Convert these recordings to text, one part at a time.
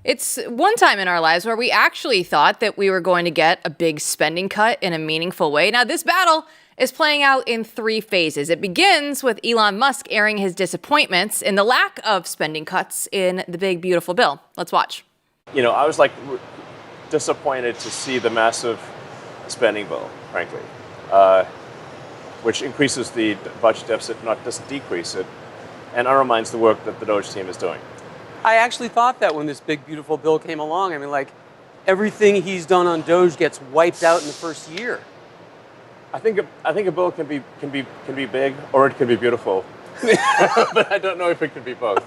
It's one time in our lives where we actually thought that we were going to get a big spending cut in a meaningful way. Now, this battle is playing out in three phases. It begins with Elon Musk airing his disappointments in the lack of spending cuts in the big, beautiful bill. Let's watch. I was disappointed to see the massive spending bill, frankly, which increases the budget deficit, not just decrease it, and undermines the work that the DOGE team is doing. I actually thought that when this big, beautiful bill came along. I mean, everything he's done on DOGE gets wiped out in the first year. I think a bill can be big or it can be beautiful, but I don't know if it can be both.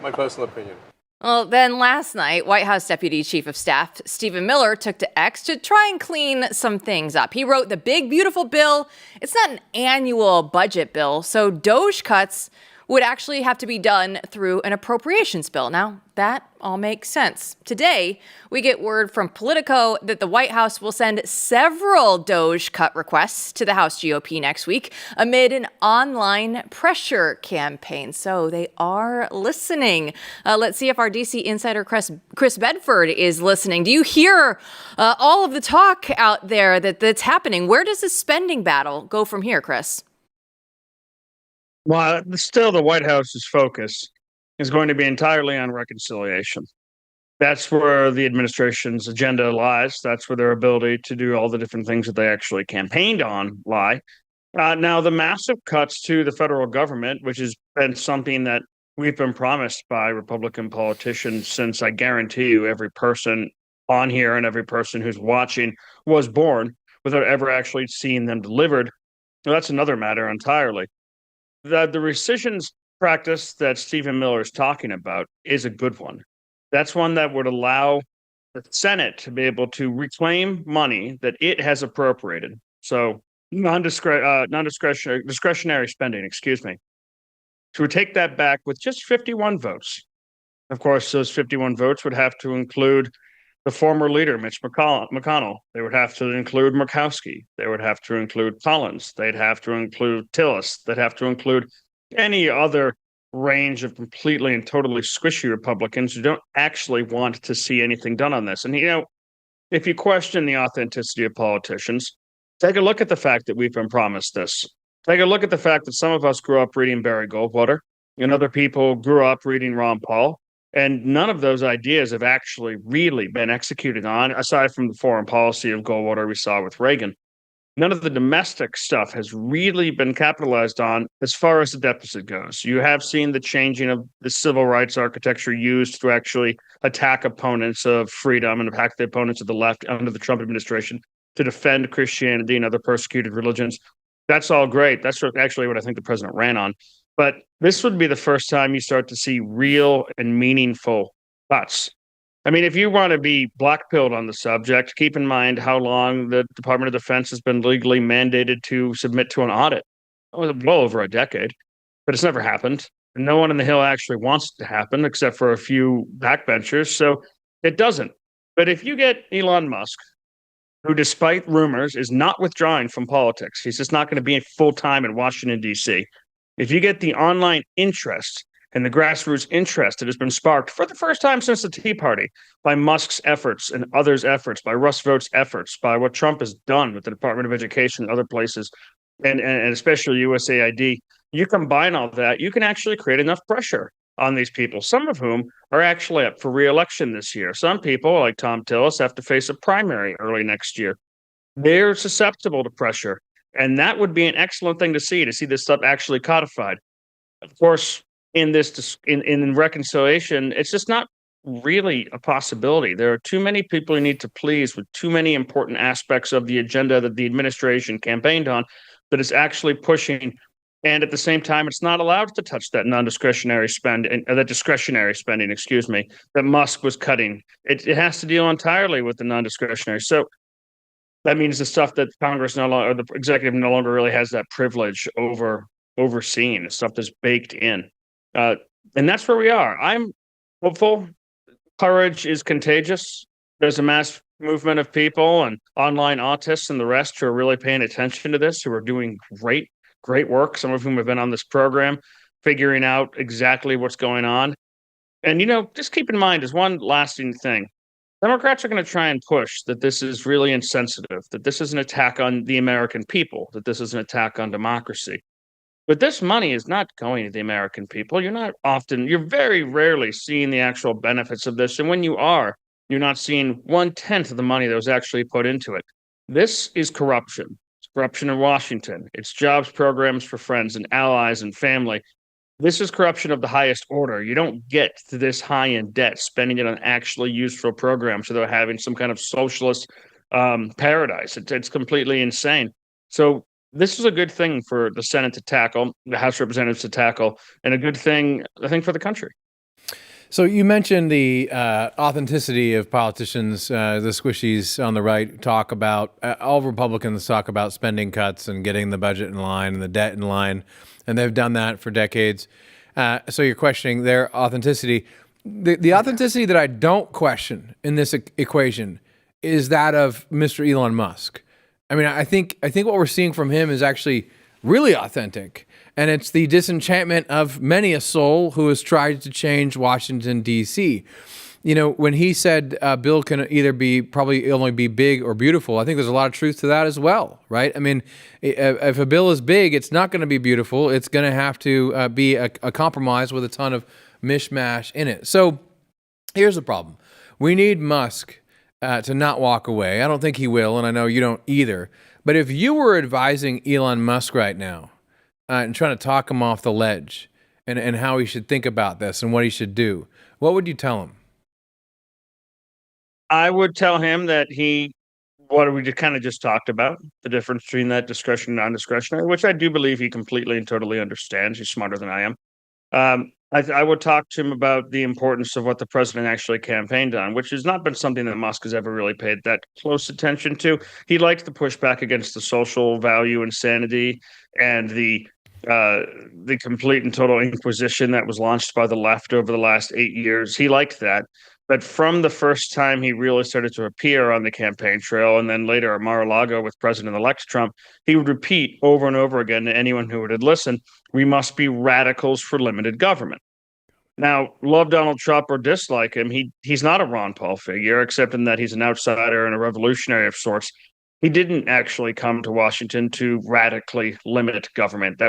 My personal opinion. Well, then last night, White House Deputy Chief of Staff Stephen Miller took to X to try and clean some things up. He wrote the big, beautiful bill. It's not an annual budget bill, so DOGE cuts would actually have to be done through an appropriations bill. Now, that all makes sense. Today, we get word from Politico that the White House will send several DOGE cut requests to the House GOP next week amid an online pressure campaign. So they are listening. Let's see if our DC insider Chris Bedford is listening. Do you hear all of the talk out there that's happening? Where does this spending battle go from here, Chris? Well, still the White House's focus is going to be entirely on reconciliation. That's where the administration's agenda lies. That's where their ability to do all the different things that they actually campaigned on lie. Now, the massive cuts to the federal government, which has been something that we've been promised by Republican politicians since, I guarantee you, every person on here and every person who's watching was born without ever actually seeing them delivered. Well, that's another matter entirely. The rescissions practice that Stephen Miller is talking about is a good one. That's one that would allow the Senate to be able to reclaim money that it has appropriated. So discretionary spending, excuse me. So we take that back with just 51 votes. Of course, those 51 votes would have to include the former leader, Mitch McConnell. They would have to include Murkowski. They would have to include Collins. They'd have to include Tillis. They'd have to include any other range of completely and totally squishy Republicans who don't actually want to see anything done on this. And, if you question the authenticity of politicians, take a look at the fact that we've been promised this. Take a look at the fact that some of us grew up reading Barry Goldwater and other people grew up reading Ron Paul. And none of those ideas have actually really been executed on, aside from the foreign policy of Goldwater we saw with Reagan. None of the domestic stuff has really been capitalized on as far as the deficit goes. You have seen the changing of the civil rights architecture used to actually attack opponents of freedom and attack the opponents of the left under the Trump administration to defend Christianity and other persecuted religions. That's all great. That's actually what I think the president ran on. But this would be the first time you start to see real and meaningful cuts. I mean, if you want to be blackpilled on the subject, keep in mind how long the Department of Defense has been legally mandated to submit to an audit. Well over a decade, but it's never happened. No one in the Hill actually wants it to happen, except for a few backbenchers. So it doesn't. But if you get Elon Musk, who, despite rumors, is not withdrawing from politics, he's just not going to be full-time in Washington, D.C., if you get the online interest and the grassroots interest that has been sparked for the first time since the Tea Party by Musk's efforts and others' efforts, by Russ Vought's efforts, by what Trump has done with the Department of Education and other places, and especially USAID, you combine all that, you can actually create enough pressure on these people, some of whom are actually up for re-election this year. Some people, like Tom Tillis, have to face a primary early next year. They're susceptible to pressure. And that would be an excellent thing to see this stuff actually codified. Of course, in reconciliation, it's just not really a possibility. There are too many people you need to please with too many important aspects of the agenda that the administration campaigned on that is actually pushing. And at the same time, it's not allowed to touch that non-discretionary spending, that discretionary spending, excuse me, that Musk was cutting. It has to deal entirely with the non-discretionary. So that means the stuff that Congress no longer, or the executive no longer really has that privilege overseeing, the stuff that's baked in. And that's where we are. I'm hopeful. Courage is contagious. There's a mass movement of people and online autists and the rest who are really paying attention to this, who are doing great work. Some of whom have been on this program, figuring out exactly what's going on. And, just keep in mind as one lasting thing, Democrats are going to try and push that this is really insensitive, that this is an attack on the American people, that this is an attack on democracy. But this money is not going to the American people. You're very rarely seeing the actual benefits of this. And when you are, you're not seeing 1/10 of the money that was actually put into it. This is corruption. It's corruption in Washington. It's jobs programs for friends and allies and family. This is corruption of the highest order. You don't get to this high in debt spending it on actually useful programs without having some kind of socialist paradise. It's completely insane. So this is a good thing for the Senate to tackle, the House of Representatives to tackle, and a good thing, I think, for the country. So you mentioned the authenticity of politicians. The squishies on the right talk about, all Republicans talk about spending cuts and getting the budget in line and the debt in line, and they've done that for decades. So you're questioning their authenticity. The authenticity that I don't question in this equation is that of Mr. Elon Musk. I mean, I think what we're seeing from him is actually really authentic. And it's the disenchantment of many a soul who has tried to change Washington, D.C. When he said Bill can either probably only be big or beautiful, I think there's a lot of truth to that as well, right? I mean, if a bill is big, it's not going to be beautiful. It's going to have to be a compromise with a ton of mishmash in it. So here's the problem. We need Musk to not walk away. I don't think he will, and I know you don't either. But if you were advising Elon Musk right now and trying to talk him off the ledge and how he should think about this and what he should do, what would you tell him? I would tell him that what we kind of just talked about, the difference between that discretion and non-discretionary, which I do believe he completely and totally understands. He's smarter than I am. I would talk to him about the importance of what the president actually campaigned on, which has not been something that Musk has ever really paid that close attention to. He likes to push back against the social value insanity and the complete and total inquisition that was launched by the left over the last 8 years. He liked that. But from the first time he really started to appear on the campaign trail, and then later at Mar-a-Lago with President-elect Trump, he would repeat over and over again to anyone who would listen, we must be radicals for limited government. Now, love Donald Trump or dislike him, he's not a Ron Paul figure, except in that he's an outsider and a revolutionary of sorts. He didn't actually come to Washington to radically limit government.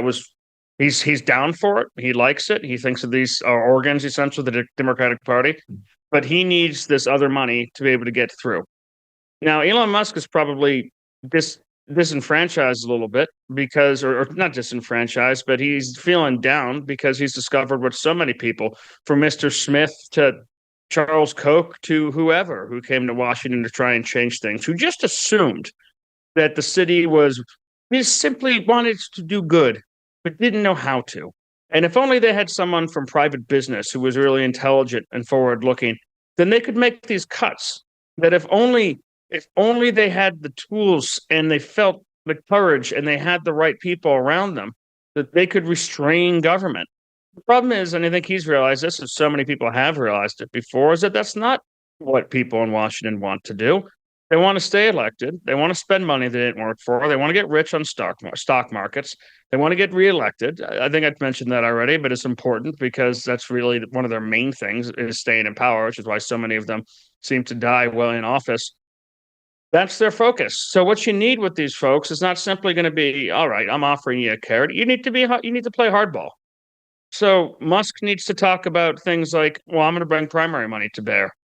He's down for it. He likes it. He thinks that these are organs, essentially, the Democratic Party. But he needs this other money to be able to get through. Now, Elon Musk is probably disenfranchised a little bit because, or not disenfranchised, but he's feeling down because he's discovered what so many people, from Mr. Smith to Charles Koch to whoever who came to Washington to try and change things, who just assumed that the city simply wanted to do good, but didn't know how to. And if only they had someone from private business who was really intelligent and forward-looking, then they could make these cuts. That if only they had the tools and they felt the courage and they had the right people around them, that they could restrain government. The problem is, and I think he's realized this, and so many people have realized it before, is that that's not what people in Washington want to do. They want to stay elected. They want to spend money they didn't work for. They want to get rich on stock markets. They want to get reelected. I think I've mentioned that already, but it's important because that's really one of their main things is staying in power, which is why so many of them seem to die while in office. That's their focus. So what you need with these folks is not simply going to be, all right, I'm offering you a carrot. You need to play hardball. So Musk needs to talk about things like, well, I'm going to bring primary money to bear.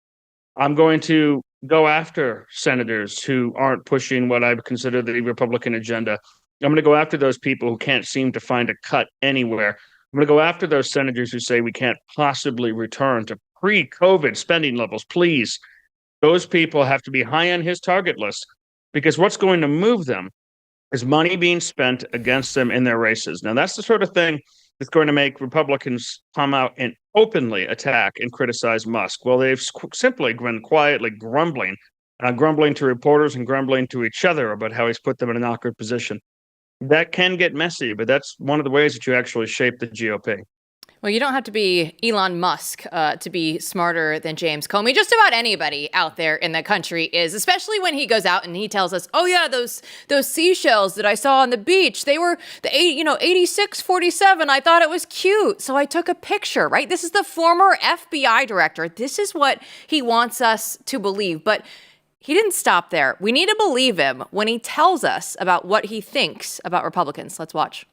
I'm going to go after senators who aren't pushing what I would consider the Republican agenda. I'm going to go after those people who can't seem to find a cut anywhere. I'm going to go after those senators who say we can't possibly return to pre-COVID spending levels. Please, those people have to be high on his target list because what's going to move them is money being spent against them in their races. Now, that's the sort of thing that's going to make Republicans come out and openly attack and criticize Musk. Well, they've simply been quietly grumbling to reporters and grumbling to each other about how he's put them in an awkward position. That can get messy, but that's one of the ways that you actually shape the GOP. Well, you don't have to be Elon Musk to be smarter than James Comey. Just about anybody out there in the country is, especially when he goes out and he tells us, "Oh yeah, those seashells that I saw on the beach, they were the 8647. I thought it was cute, so I took a picture." Right? This is the former FBI director. This is what he wants us to believe, but he didn't stop there. We need to believe him when he tells us about what he thinks about Republicans. Let's watch.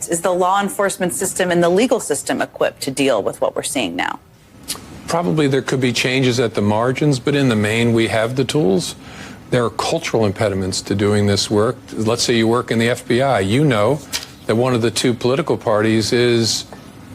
Is the law enforcement system and the legal system equipped to deal with what we're seeing now? Probably there could be changes at the margins, but in the main, we have the tools. There are cultural impediments to doing this work. Let's say you work in the FBI. You know that one of the two political parties is,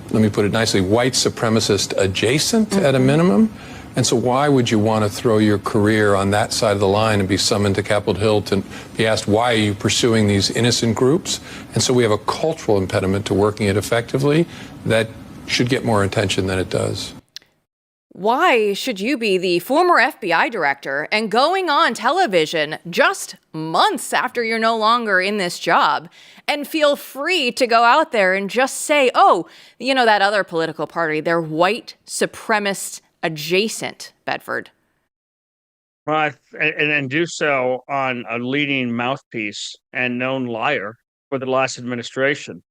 let me put it nicely, white supremacist adjacent at a minimum. And so why would you want to throw your career on that side of the line and be summoned to Capitol Hill to be asked, why are you pursuing these innocent groups? And so we have a cultural impediment to working it effectively that should get more attention than it does. Why should you be the former FBI director and going on television just months after you're no longer in this job and feel free to go out there and just say, oh, you know, that other political party, they're white supremacist adjacent, Bedford? Well, and do so on a leading mouthpiece and known liar for the last administration,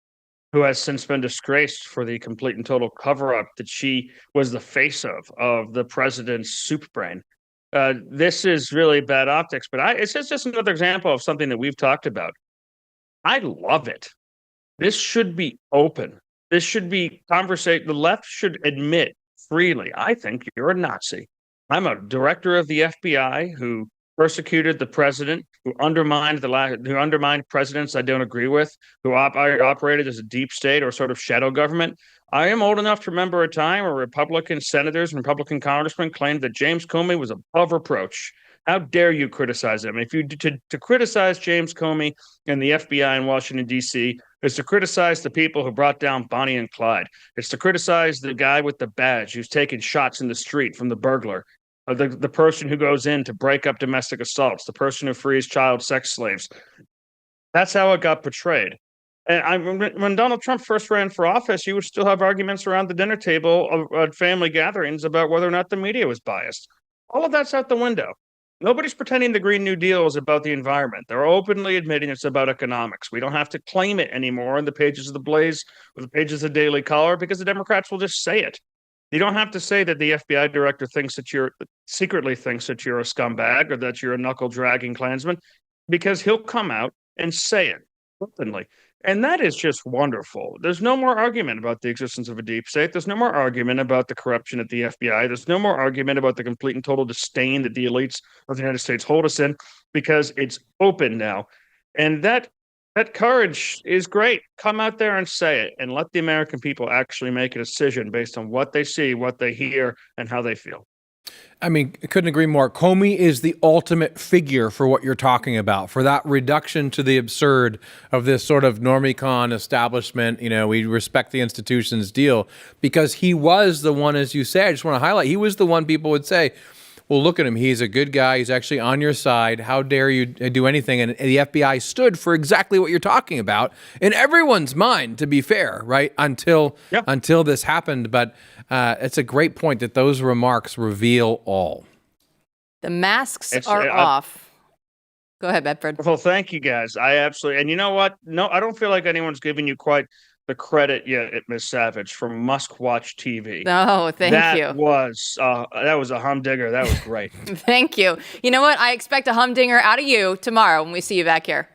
who has since been disgraced for the complete and total cover-up that she was the face of the president's soup brain. This is really bad optics, but it's just another example of something that we've talked about. I love it. This should be open. This should be conversation. The left should admit freely, I think you're a Nazi. I'm a director of the FBI who persecuted the president, who undermined presidents I don't agree with, who operated as a deep state or sort of shadow government. I am old enough to remember a time where Republican senators and Republican congressmen claimed that James Comey was above reproach. How dare you criticize him? If you to criticize James Comey and the FBI in Washington, D.C., is to criticize the people who brought down Bonnie and Clyde. It's to criticize the guy with the badge who's taking shots in the street from the burglar, the person who goes in to break up domestic assaults, the person who frees child sex slaves. That's how it got portrayed. And when Donald Trump first ran for office, you would still have arguments around the dinner table at family gatherings about whether or not the media was biased. All of that's out the window. Nobody's pretending the Green New Deal is about the environment. They're openly admitting it's about economics. We don't have to claim it anymore in the pages of the Blaze or the pages of Daily Caller because the Democrats will just say it. You don't have to say that the FBI director secretly thinks that you're a scumbag or that you're a knuckle-dragging Klansman, because he'll come out and say it openly. And that is just wonderful. There's no more argument about the existence of a deep state. There's no more argument about the corruption at the FBI. There's no more argument about the complete and total disdain that the elites of the United States hold us in, because it's open now. And that courage is great. Come out there and say it, and let the American people actually make a decision based on what they see, what they hear, and how they feel. I mean, I couldn't agree more. Comey is the ultimate figure for what you're talking about, for that reduction to the absurd of this sort of normie-con establishment, you know, we respect the institutions deal, because he was the one, as you say, I just want to highlight, he was the one people would say, well, look at him. He's a good guy. He's actually on your side. How dare you do anything? And the FBI stood for exactly what you're talking about in everyone's mind, to be fair, right? Until this happened. But it's a great point that those remarks reveal all. The masks are off. Go ahead, Bedford. Well, thank you, guys. I absolutely, and you know what? No, I don't feel like anyone's giving you quite the credit yet, Miss Savage, from Musk Watch TV. Oh, thank you. That was a humdinger. That was great. Thank you. You know what? I expect a humdinger out of you tomorrow when we see you back here.